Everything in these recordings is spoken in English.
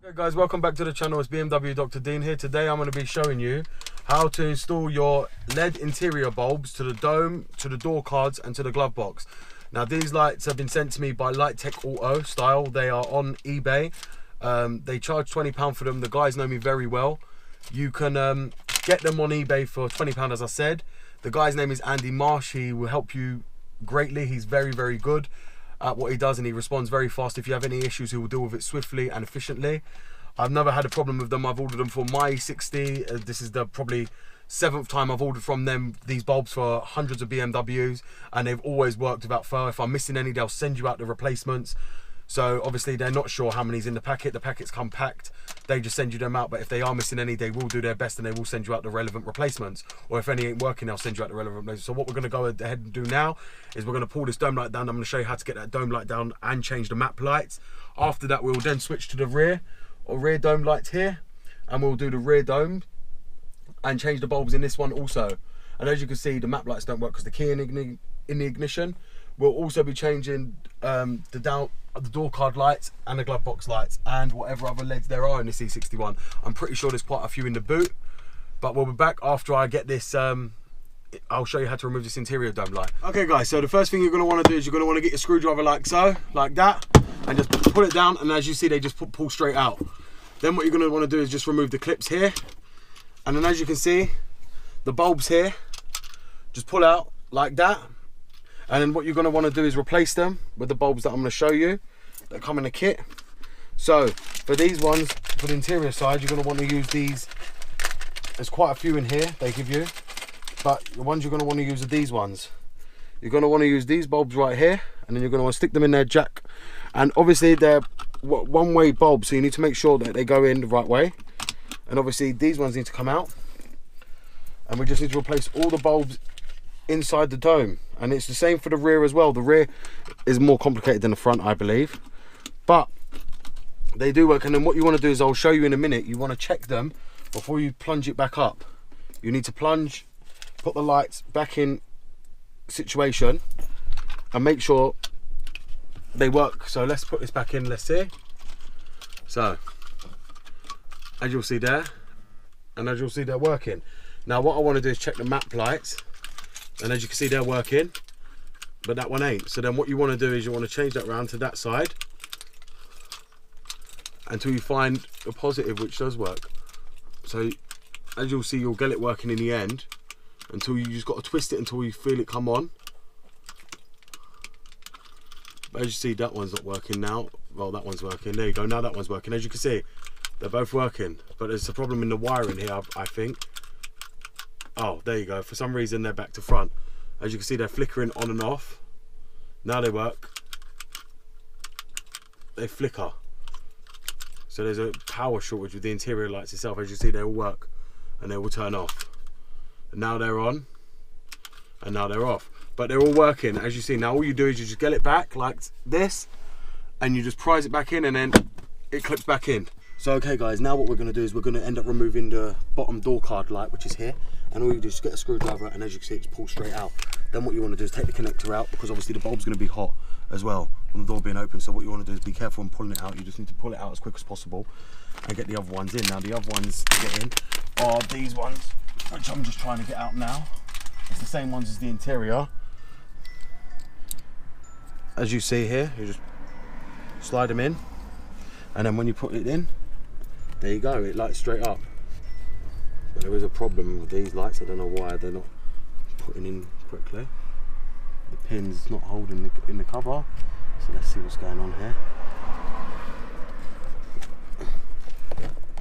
Hey guys, welcome back to the channel. It's BMW Dr. Dean here. Today I'm going to be showing you how to install your LED interior bulbs to the dome, to the door cards and to the glove box. Now these lights have been sent to me by Light Tech Auto Style. They are on eBay. They charge £20 for them. The guys know me very well. You can get them on eBay for £20 as I said. The guy's name is Andy Marsh. He will help you greatly. He's very, very good at what he does and he responds very fast. If you have any issues, he will deal with it swiftly and efficiently. I've never had a problem with them. I've ordered them for my E60. This is the probably 7th time I've ordered from them these bulbs for hundreds of BMWs, and they've always worked without fail. If I'm missing any, they'll send you out the replacements. So obviously they're not sure how many's in the packet. The packets come packed. They just send you them out, but if they are missing any, they will do their best and they will send you out the relevant replacements. Or if any ain't working, they'll send you out the relevant replacements. So what we're gonna go ahead and do now is we're gonna pull this dome light down. I'm gonna show you how to get that dome light down and change the map lights. After that, we'll then switch to the rear dome lights here, and we'll do the rear dome and change the bulbs in this one also. And as you can see, the map lights don't work because the key in the ignition. We'll also be changing the door card lights and the glove box lights and whatever other LEDs there are in this E61. I'm pretty sure there's quite a few in the boot, but we'll be back after I get this. I'll show you how to remove this interior dome light. Okay guys, so the first thing you're going to want to do is you're going to want to get your screwdriver like so, like that, and just pull it down, and as you see they just pull straight out. Then what you're going to want to do is just remove the clips here, and then as you can see the bulbs here just pull out like that. And then what you're going to want to do is replace them with the bulbs that I'm going to show you that come in a kit. So for these ones, for the interior side, you're going to want to use these. There's quite a few in here they give you, but the ones you're going to want to use are these ones. You're going to want to use these bulbs right here, and then you're going to want to stick them in their jack. And obviously they're one-way bulbs, so you need to make sure that they go in the right way. And obviously these ones need to come out. And we just need to replace all the bulbs inside the dome. And it's the same for the rear as well. The rear is more complicated than the front, I believe, but they do work. And then what you want to do is, I'll show you in a minute, you want to check them before you plunge it back up. You need to plunge, put the lights back in situation and make sure they work. So let's put this back in, let's see. So as you'll see there, and as you'll see they're working. Now what I want to do is check the map lights, and as you can see they're working, but that one ain't. So then what you want to do is you want to change that round to that side until you find a positive which does work. So as you'll see, you'll get it working in the end until you just got to twist it until you feel it come on. But as you see, that one's not working now. Well, that one's working. There you go. Now that one's working. As you can see, they're both working, but there's a problem in the wiring here, I think. Oh, there you go. For some reason they're back to front. As you can see, they're flickering on and off. Now they work. They flicker. So there's a power shortage with the interior lights itself. As you see, they all work and they will turn off. And now they're on and now they're off. But they're all working. As you see, now all you do is you just get it back like this and you just prise it back in, and then it clips back in. So okay guys, now what we're going to do is we're going to end up removing the bottom door card light, which is here. And all you do is get a screwdriver, and as you can see, it's pulled straight out. Then what you want to do is take the connector out, because obviously the bulb's going to be hot as well from the door being open. So what you want to do is be careful in pulling it out. You just need to pull it out as quick as possible and get the other ones in. Now the other ones to get in are these ones, which I'm just trying to get out now. It's the same ones as the interior. As you see here, you just slide them in, and then when you put it in, there you go, it lights straight up. But there is a problem with these lights. I don't know why they're not putting in quickly. The pin's not holding in the cover. So let's see what's going on here.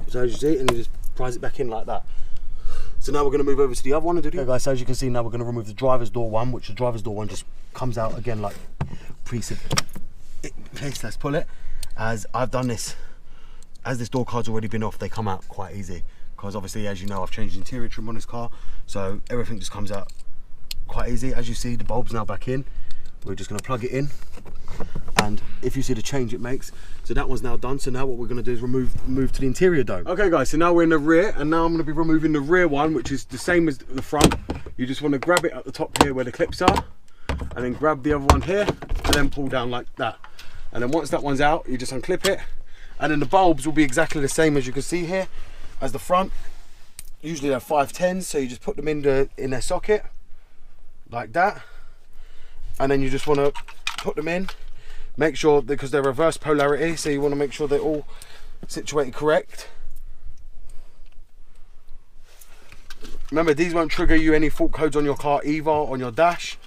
So as you see, and you just prise it back in like that. So now we're going to move over to the other one. Okay guys, so as you can see, now we're going to remove the driver's door one, which the driver's door one just comes out again like preset. Let's pull it. As I've done this, as this door card's already been off, they come out quite easy. Because obviously, as you know, I've changed the interior trim on this car, so everything just comes out quite easy. As you see, the bulb's now back in. We're just going to plug it in, and if you see the change it makes, so that one's now done. So now what we're going to do is move to the interior dome. Okay guys, so now we're in the rear, and now I'm going to be removing the rear one, which is the same as the front. You just want to grab it at the top here where the clips are, and then grab the other one here, and then pull down like that. And then once that one's out, you just unclip it, And then the bulbs will be exactly the same as you can see here as the front. Usually they're 510s, so you just put them in their socket like that, and then you just want to put them in. Make sure, because they're reverse polarity, so you want to make sure they're all situated correct. Remember, these won't trigger you any fault codes on your car either, on your dash.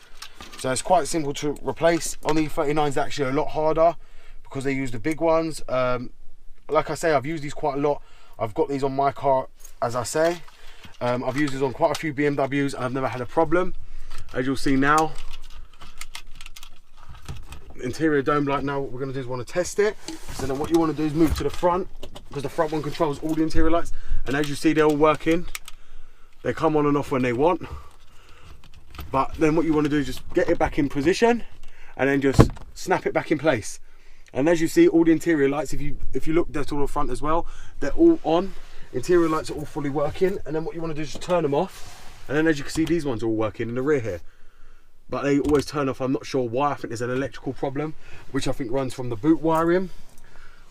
So it's quite simple to replace. On the E39s, they're actually a lot harder because they use the big ones. Like I say, I've used these quite a lot. I've got these on my car, as I say. I've used these on quite a few BMWs and I've never had a problem. As you'll see now, interior dome light. Now what we're going to do is want to test it. So then what you want to do is move to the front, because the front one controls all the interior lights. And as you see, they're all working. They come on and off when they want. But then what you want to do is just get it back in position and then just snap it back in place. And as you see, all the interior lights, if you look, they're all the front as well, they're all on. Interior lights are all fully working. And then what you want to do is just turn them off. And then as you can see, these ones are all working in the rear here. But they always turn off. I'm not sure why. I think there's an electrical problem, which I think runs from the boot wiring,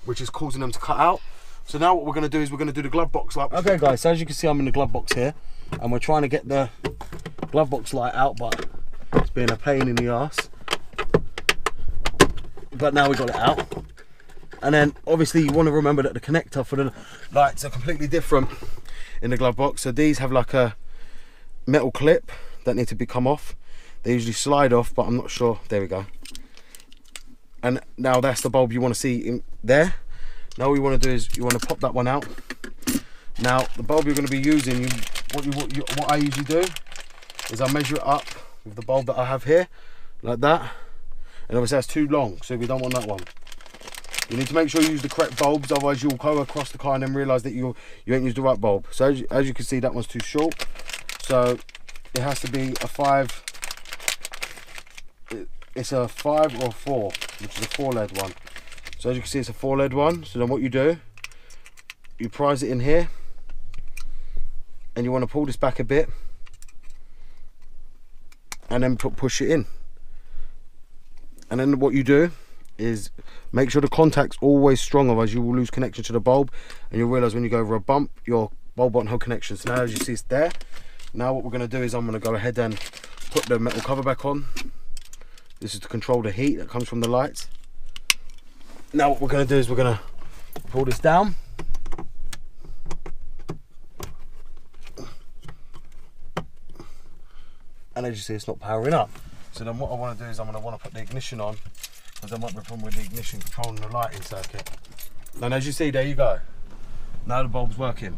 which is causing them to cut out. So now what we're going to do is we're going to do the glove box light. Okay guys, so as you can see, I'm in the glove box here, and we're trying to get the glove box light out, but it's been a pain in the ass. But now we got it out. And then obviously you want to remember that the connector for the lights are completely different in the glove box. So these have like a metal clip that need to be come off. They usually slide off, but I'm not sure. There we go. And now that's the bulb you want to see in there. Now what you want to do is you want to pop that one out. Now the bulb you're going to be using, what I usually do is I measure it up with the bulb that I have here, like that. And obviously that's too long, so we don't want that one. You need to make sure you use the correct bulbs, otherwise you'll go across the car and then realise that you ain't used the right bulb. So as you can see, that one's too short. So it has to be a 5. It's a 5 or a 4, which is a 4 lead one. So as you can see, it's a 4 lead one. So then what you do, you prise it in here, and you want to pull this back a bit, and then push it in. And then what you do is make sure the contact's always strong, otherwise you will lose connection to the bulb, and you'll realise when you go over a bump, your bulb won't hold connection. So now as you see, it's there. Now what we're going to do is I'm going to go ahead and put the metal cover back on. This is to control the heat that comes from the lights. Now what we're going to do is we're going to pull this down. And as you see, it's not powering up. So then what I want to do is I'm going to want to put the ignition on, because there might be a problem with the ignition controlling the lighting circuit. And as you see, there you go. Now the bulb's working.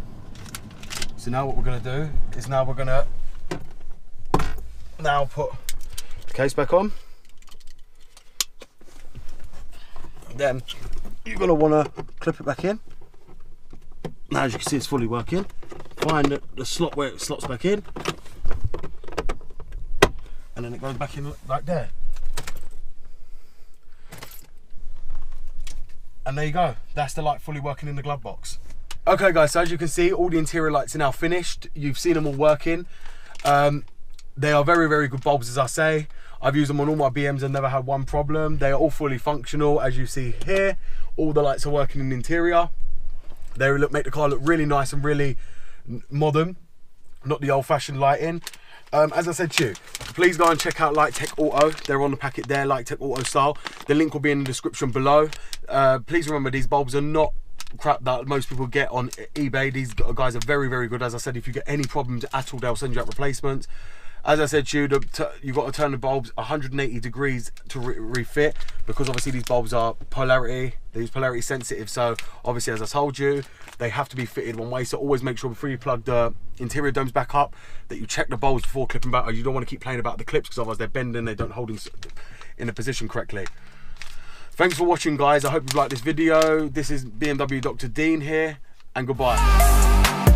So now what we're going to do is now we're going to put the case back on. Then you're going to want to clip it back in. Now as you can see, it's fully working. Find the slot where it slots back in, and then it goes back in like there. And there you go, that's the light fully working in the glove box. Okay guys, so as you can see, all the interior lights are now finished. You've seen them all working. They are very, very good bulbs, as I say. I've used them on all my BMs and never had one problem. They are all fully functional, as you see here. All the lights are working in the interior. They make the car look really nice and really modern, not the old-fashioned lighting. As I said to you, please go and check out Light Tech Auto. They're on the packet there, Light Tech Auto style. The link will be in the description below. Please remember, these bulbs are not crap that most people get on eBay. These guys are very, very good. As I said, if you get any problems at all, they'll send you out replacements. As I said to you, you've got to turn the bulbs 180 degrees to refit, because obviously these bulbs are polarity. They use polarity sensitive, so obviously, as I told you, they have to be fitted one way. So always make sure before you plug the interior domes back up that you check the bulbs before clipping back. Or you don't want to keep playing about the clips, because otherwise they're bending, they don't hold in the position correctly. Thanks for watching, guys. I hope you've liked this video. This is BMW Dr. Dean here, and goodbye.